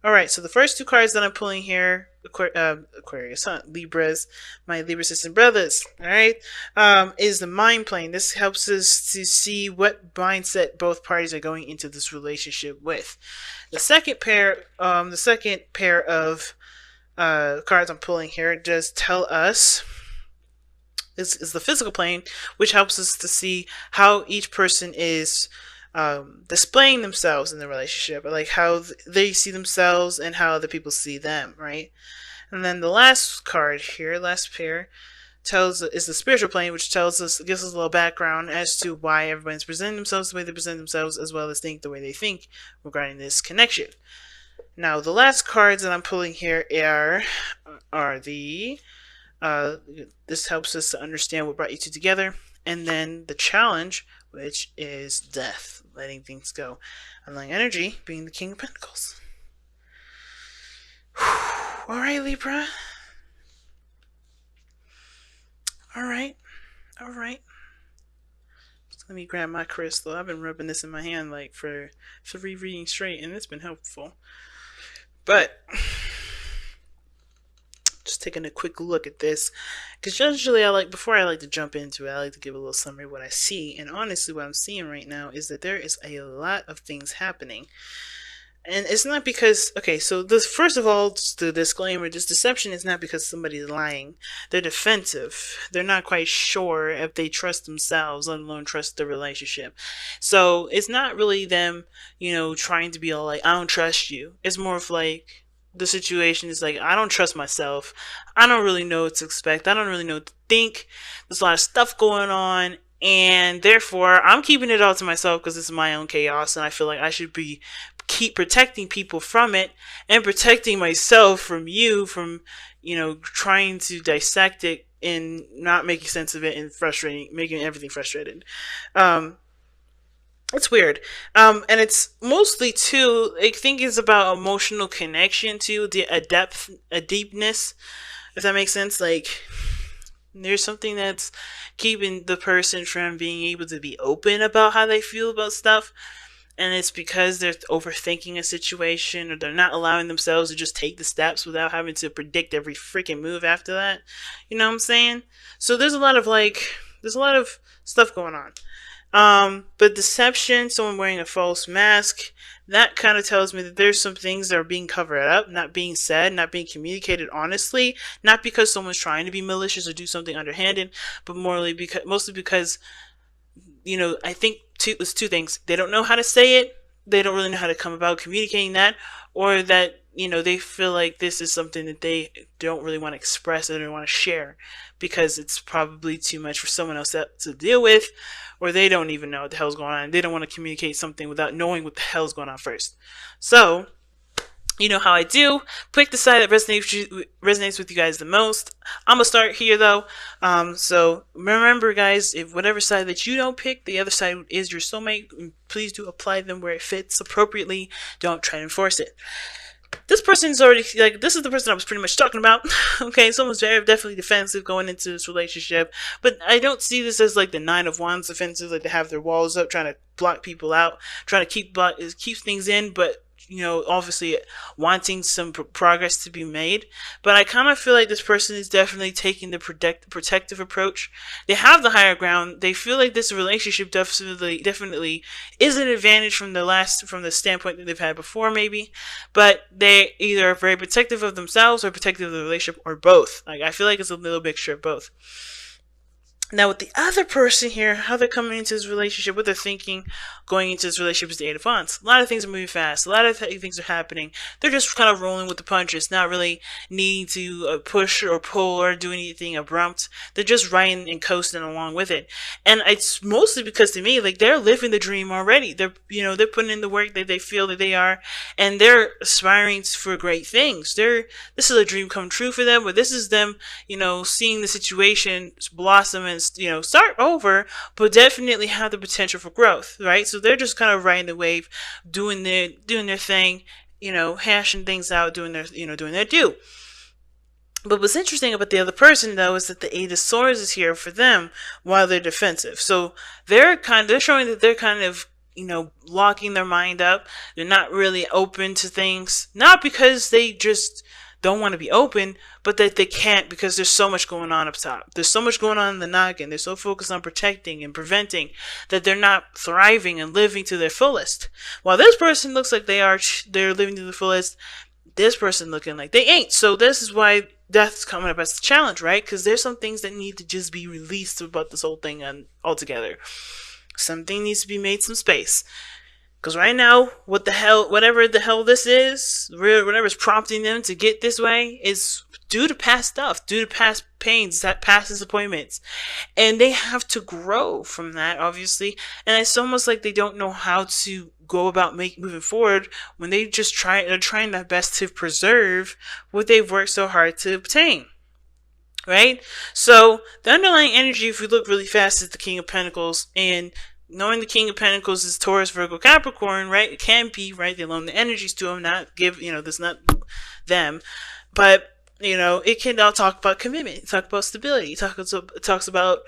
All right, so the first two cards that I'm pulling here, Aquarius, huh? Libras, my Libra sisters and brothers. All right, is the mind plane. This helps us to see what mindset both parties are going into this relationship with. The second pair of cards I'm pulling here does tell us is the physical plane, which helps us to see how each person is displaying themselves in the relationship, like how they see themselves and how other people see them, right? And then the last card here, last pair, tells is the spiritual plane, which gives us a little background as to why everyone's presenting themselves the way they present themselves, as well as think the way they think regarding this connection. Now, the last cards that I'm pulling here are the this helps us to understand what brought you two together, and then the challenge, which is death, letting things go. Unlike energy being the King of Pentacles. All right, Libra. All right. All right. Let me grab my crystal. I've been rubbing this in my hand like for 3 readings straight, and it's been helpful. But just taking a quick look at this, because usually before I like to jump into it, I like to give a little summary of what I see. And honestly, what I'm seeing right now is that there is a lot of things happening. And it's not because, okay, so this, first of all, the disclaimer, this deception is not because somebody's lying. They're defensive. They're not quite sure if they trust themselves, let alone trust the relationship. So it's not really them, trying to be all like, I don't trust you. It's more of like, the situation is like, I don't trust myself. I don't really know what to expect. I don't really know what to think. There's a lot of stuff going on. And therefore, I'm keeping it all to myself because it's my own chaos. And I feel like I should keep protecting people from it and protecting myself from you, from, trying to dissect it and not making sense of it and making everything frustrated. It's weird. And it's mostly too, I think it's about emotional connection too, a deepness, if that makes sense. Like, there's something that's keeping the person from being able to be open about how they feel about stuff. And it's because they're overthinking a situation, or they're not allowing themselves to just take the steps without having to predict every freaking move after that. You know what I'm saying? So there's a lot of stuff going on. But deception, someone wearing a false mask, that kind of tells me that there's some things that are being covered up, not being said, not being communicated honestly, not because someone's trying to be malicious or do something underhanded, but mostly because, I think it's two things. They don't know how to say it. They don't really know how to come about communicating that, or that, they feel like this is something that they don't really want to express or they don't want to share because it's probably too much for someone else to deal with, or they don't even know what the hell's going on. They don't want to communicate something without knowing what the hell's going on first. So, you know how I do. Pick the side that resonates with you guys the most. I'm gonna start here though. So remember, guys, if whatever side that you don't pick, the other side is your soulmate. Please do apply them where it fits appropriately. Don't try to enforce it. This person's already, like, this is the person I was pretty much talking about. Okay, someone's very definitely defensive going into this relationship, but I don't see this as like the Nine of Wands defensive, like they have their walls up, trying to block people out, trying to keep things in, but obviously wanting some progress to be made. But I kind of feel like this person is definitely taking the protective approach. They have the higher ground. They feel like this relationship definitely is an advantage from the standpoint that they've had before, maybe. But they either are very protective of themselves or protective of the relationship, or both. Like, I feel like it's a little mixture of both. Now, with the other person here, how they're coming into this relationship, what they're thinking going into this relationship is the Eight of Wands. A lot of things are moving fast. A lot of things are happening. They're just kind of rolling with the punches, not really needing to push or pull or do anything abrupt. They're just riding and coasting along with it. And it's mostly because, to me, like, they're living the dream already. They're putting in the work that they feel that they are, and they're aspiring for great things. This is a dream come true for them, but this is them, seeing the situation blossom and start over, but definitely have the potential for growth, right? So they're just kind of riding the wave, doing their thing, hashing things out, doing their due. But what's interesting about the other person, though, is that the Eight of Swords is here for them while they're defensive. So they're showing that they're kind of, locking their mind up. They're not really open to things, not because they just don't want to be open, but that they can't because there's so much going on up top. There's so much going on in the noggin. They're so focused on protecting and preventing that they're not thriving and living to their fullest. While this person looks like they're living to the fullest, this person looking like they ain't. So this is why death's coming up as a challenge, right? Because there's some things that need to just be released about this whole thing altogether. Something needs to be made some space. Because right now, whatever the hell this is, whatever's prompting them to get this way is due to past stuff, due to past pains, past disappointments. And they have to grow from that, obviously. And it's almost like they don't know how to go about moving forward when they're trying their best to preserve what they've worked so hard to obtain. Right? So the underlying energy, if we look really fast, is the King of Pentacles. And knowing the King of Pentacles is Taurus, Virgo, Capricorn, right? It can be, right? They loan the energies to them, that's not them. But, it can all talk about commitment, talk about stability, it talks about,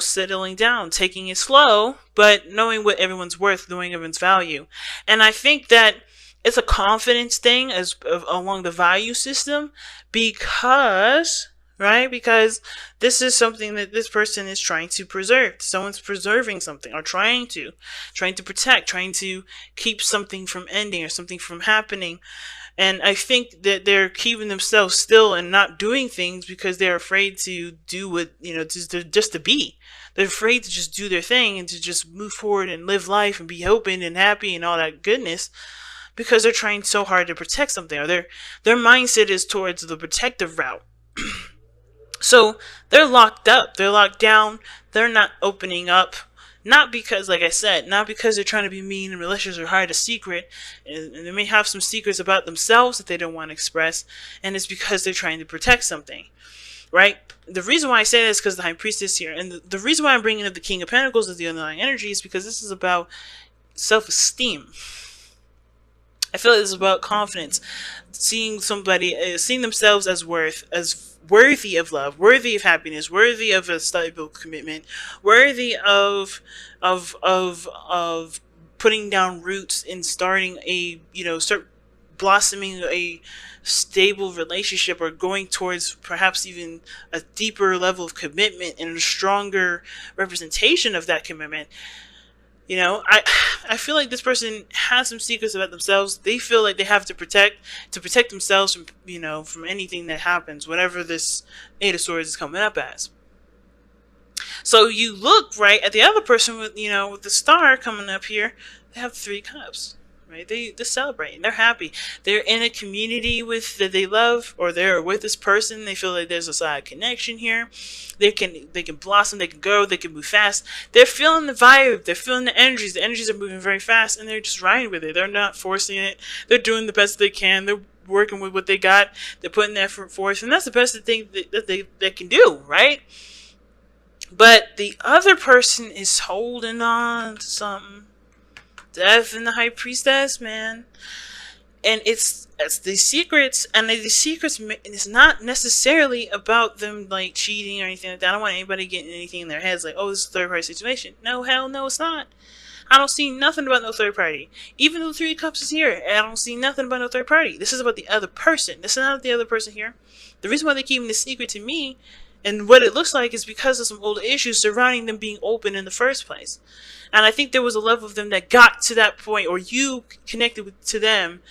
settling down, taking it slow, but knowing what everyone's worth, knowing everyone's value. And I think that it's a confidence thing along the value system because... right? Because this is something that this person is trying to preserve. Someone's preserving something or trying to protect, trying to keep something from ending or something from happening. And I think that they're keeping themselves still and not doing things because they're afraid to do what, just to be. They're afraid to just do their thing and to just move forward and live life and be open and happy and all that goodness because they're trying so hard to protect something, or their mindset is towards the protective route. So they're locked up, they're locked down, they're not opening up, not because, like I said, not because they're trying to be mean and malicious or hide a secret, and they may have some secrets about themselves that they don't want to express, and it's because they're trying to protect something, right? The reason why I say this is because the High Priestess here, and the reason why I'm bringing up the King of Pentacles as the underlying energy is because this is about self-esteem. I feel like this is about confidence, seeing themselves as worthy of love, worthy of happiness, worthy of a stable commitment, worthy of putting down roots and starting start blossoming a stable relationship, or going towards perhaps even a deeper level of commitment and a stronger representation of that commitment. I feel like this person has some secrets about themselves. They feel like they have to protect themselves from, from anything that happens, whatever this Eight of Swords is coming up as. So you look right at the other person with the Star coming up here. They have 3 cups. Right? They're celebrating. They're happy. They're in a community that they love, or they're with this person. They feel like there's a side connection here. They can blossom. They can grow. They can move fast. They're feeling the vibe. They're feeling the energies. The energies are moving very fast, and they're just riding with it. They're not forcing it. They're doing the best they can. They're working with what they got. They're putting the effort forth, and that's the best thing that they can do, right? But the other person is holding on to something. Death and the High Priestess, man. And it's the secrets, and the secrets, it's not necessarily about them like cheating or anything like that. I don't want anybody getting anything in their heads like, oh, this is a third party situation. No, hell no, it's not. I don't see nothing about no third party. Even though the 3 cups is here, I don't see nothing about no third party. This is about the other person. This is not the other person here. The reason why they're keeping this secret to me and what it looks like is because of some old issues surrounding them being open in the first place. And I think there was a level of them that got to that point, or you connected to them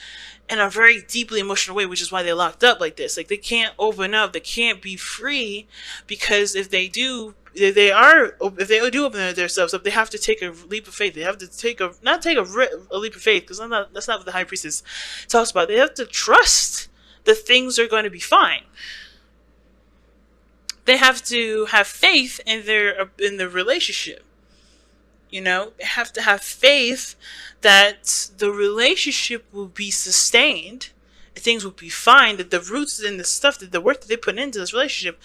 in a very deeply emotional way, which is why they're locked up like this. Like, they can't open up, they can't be free, because if they do open themselves up, they have to take a leap of faith. They have to take a leap of faith, because that's not what the High Priestess talks about. They have to trust that things are going to be fine. They have to have faith in the relationship. They have to have faith that the relationship will be sustained, things will be fine, that the roots and the stuff, that the work that they put into this relationship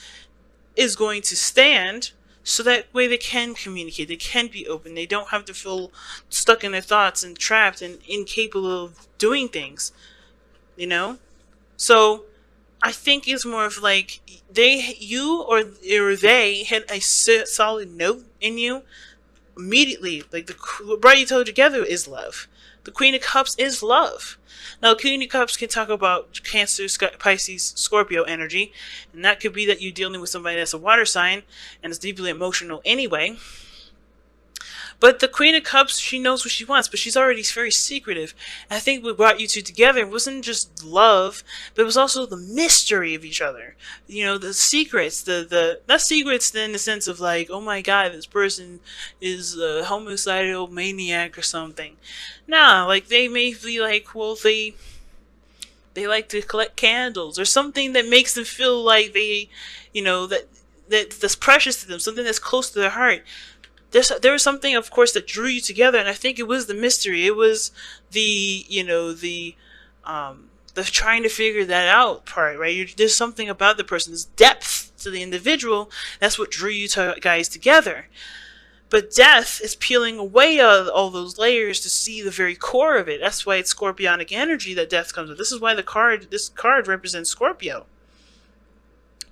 is going to stand, so that way they can communicate, they can be open, they don't have to feel stuck in their thoughts and trapped and incapable of doing things, So I think it's more of like you or they hit a solid note in you, immediately, like what brought you two together is love. The Queen of Cups is love. Now, Queen of Cups can talk about Cancer, Pisces, Scorpio energy, and that could be that you're dealing with somebody that's a water sign and is deeply emotional anyway. But the Queen of Cups, she knows what she wants, but she's already very secretive. And I think what brought you two together wasn't just love, but it was also the mystery of each other. You know, the secrets, not secrets in the sense of like, oh my god, this person is a homicidal maniac or something. Nah, like they may be like, well, they like to collect candles or something that makes them feel like they, you know, that's precious to them, something that's close to their heart. There was something, of course, that drew you together, and I think it was the mystery. It was the trying to figure that out part, right? There's something about the person, there's depth to the individual. That's what drew you guys together. But death is peeling away all those layers to see the very core of it. That's why it's scorpionic energy that death comes with. This is why this card represents Scorpio.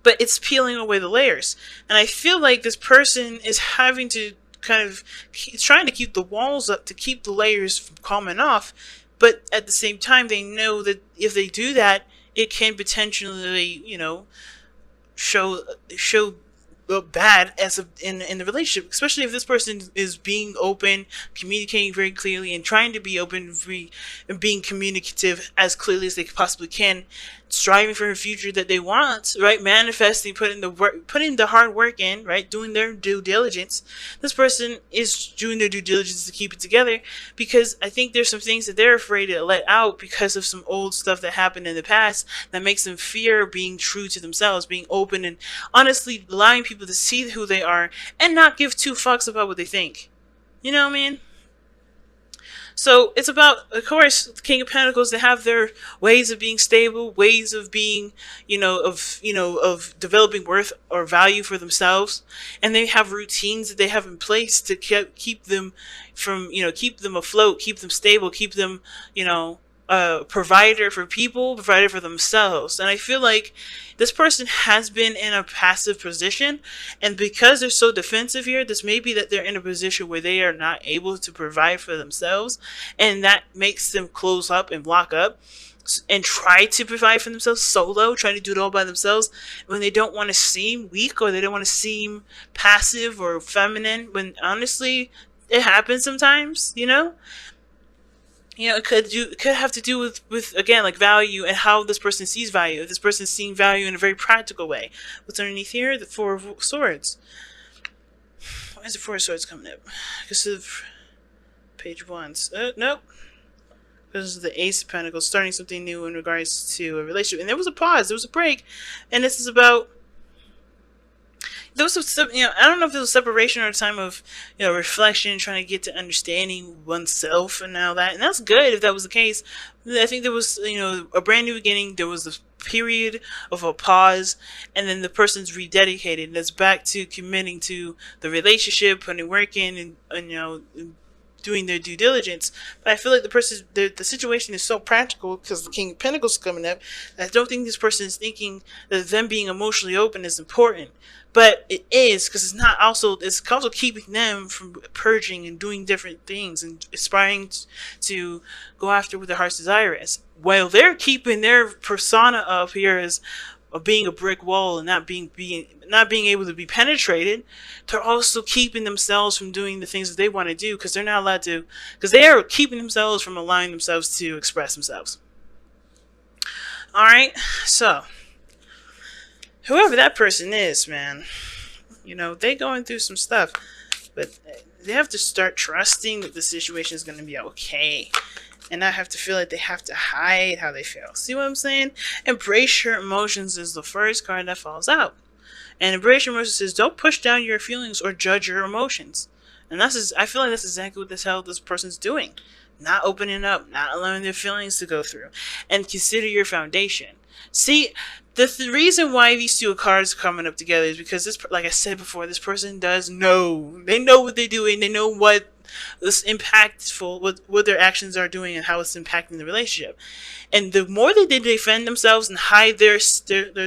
But it's peeling away the layers. And I feel like this person is having to trying to keep the walls up to keep the layers from coming off. But at the same time, they know that if they do that, it can potentially, show bad in the relationship, especially if this person is being open, communicating very clearly, and trying to be open and being communicative as clearly as they possibly can, striving for a future that they want, right? Manifesting, putting the hard work in, right? Doing their due diligence. This person is doing their due diligence to keep it together, because I think there's some things that they're afraid to let out because of some old stuff that happened in the past that makes them fear being true to themselves, being open and honestly allowing people to see who they are and not give two fucks about what they think. You know what I mean? So it's about, of course, the King of Pentacles. They have their ways of being stable, ways of being, of developing worth or value for themselves, and they have routines that they have in place to keep them from, keep them afloat, keep them stable, keep them, provider for people, provider for themselves. And I feel like this person has been in a passive position, and because they're so defensive here, this may be that they're in a position where they are not able to provide for themselves, and that makes them close up and lock up and try to provide for themselves solo, trying to do it all by themselves when they don't want to seem weak or they don't want to seem passive or feminine, when honestly it happens sometimes. It could have to do with again, like value and how this person sees value. If this person is seeing value in a very practical way. What's underneath here? The Four of Swords. Why is the Four of Swords coming up? Because of page 1. Nope. Because of the Ace of Pentacles, starting something new in regards to a relationship. And there was a pause. There was a break. And this is about... There was some, I don't know if it was separation or a time of, reflection, trying to get to understanding oneself and all that. And that's good if that was the case. I think there was, a brand new beginning. There was a period of a pause, and then the person's rededicated. And that's back to committing to the relationship, putting work in, and doing their due diligence. But I feel like the situation is so practical because the King of Pentacles is coming up. I don't think this person is thinking that them being emotionally open is important. But it is, because it's also keeping them from purging and doing different things and aspiring to go after what their heart's desire is. While they're keeping their persona up here as being a brick wall and not being able to be penetrated, they're also keeping themselves from doing the things that they want to do, because they're not allowed to, because they are keeping themselves from allowing themselves to express themselves. Alright, so whoever that person is, man, they going through some stuff, but they have to start trusting that the situation is going to be okay, and not have to feel like they have to hide how they feel. See what I'm saying? Embrace your emotions is the first card that falls out. And embrace your emotions says, don't push down your feelings or judge your emotions. And I feel like that's exactly what this person's doing. Not opening up, not allowing their feelings to go through. And consider your foundation. See, the reason why these two cards are coming up together is because like I said before, this person does know. They know what they're doing. They know what It's impactful what their actions are doing and how it's impacting the relationship. And the more they defend themselves and hide their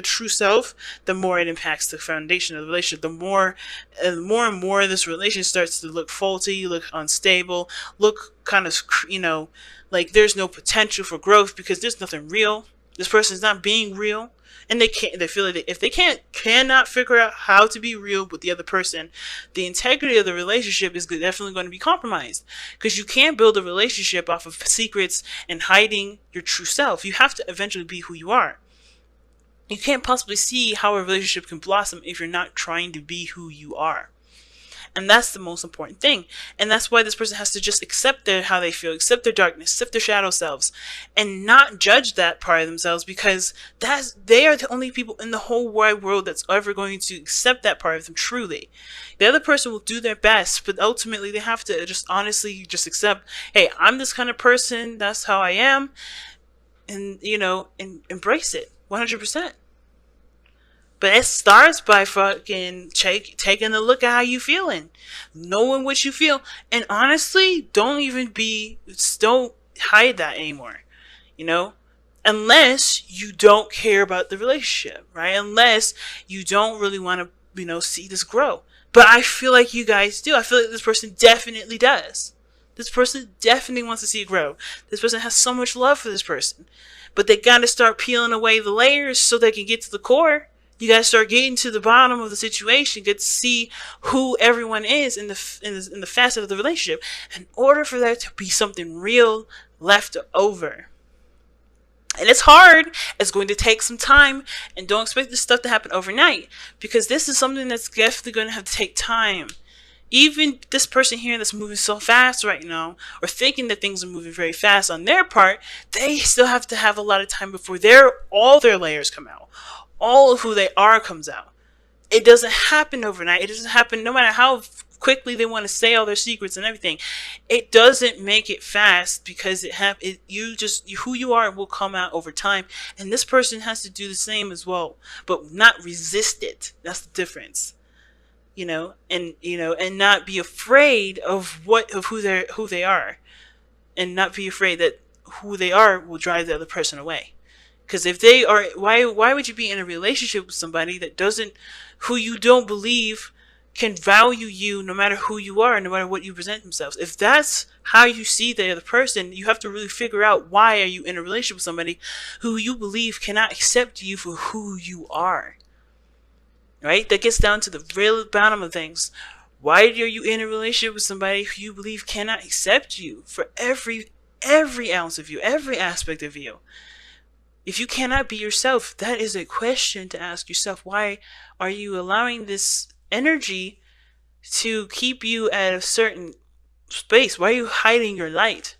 true self, the more it impacts the foundation of the relationship. The more this relationship starts to look faulty, look unstable, look kind of, like there's no potential for growth because there's nothing real. This person's not being real. And they feel like if they cannot figure out how to be real with the other person, the integrity of the relationship is definitely going to be compromised, because you can't build a relationship off of secrets and hiding your true self. You have to eventually be who you are. You can't possibly see how a relationship can blossom if you're not trying to be who you are. And that's the most important thing. And that's why this person has to just accept how they feel, accept their darkness, accept their shadow selves, and not judge that part of themselves, because they are the only people in the whole wide world that's ever going to accept that part of them truly. The other person will do their best, but ultimately they have to just honestly just accept, hey, I'm this kind of person, that's how I am, and and embrace it 100%. But it starts by fucking taking a look at how you feeling, knowing what you feel, and honestly, don't hide that anymore. You know, unless you don't care about the relationship, right? Unless you don't really want to, see this grow. But I feel like you guys do. I feel like this person definitely does. This person definitely wants to see it grow. This person has so much love for this person, but they gotta start peeling away the layers so they can get to the core. You gotta start getting to the bottom of the situation, get to see who everyone is in the facet of the relationship, in order for there to be something real left over. And it's hard. It's going to take some time, and don't expect this stuff to happen overnight, because this is something that's definitely going to have to take time. Even this person here that's moving so fast right now, or thinking that things are moving very fast on their part, they still have to have a lot of time before all their layers come out. All of who they are comes out. It doesn't happen overnight. It doesn't happen no matter how quickly they want to say all their secrets and everything. It doesn't make it fast, because who you are will come out over time, and this person has to do the same as well, but not resist it. That's the difference. And not be afraid of who they are, and not be afraid that who they are will drive the other person away. Because if they are, why would you be in a relationship with somebody who you don't believe can value you, no matter who you are, no matter what you present themselves? If that's how you see the other person, you have to really figure out, why are you in a relationship with somebody who you believe cannot accept you for who you are? Right? That gets down to the real bottom of things. Why are you in a relationship with somebody who you believe cannot accept you for every ounce of you, every aspect of you? If you cannot be yourself, that is a question to ask yourself. Why are you allowing this energy to keep you at a certain space? Why are you hiding your light?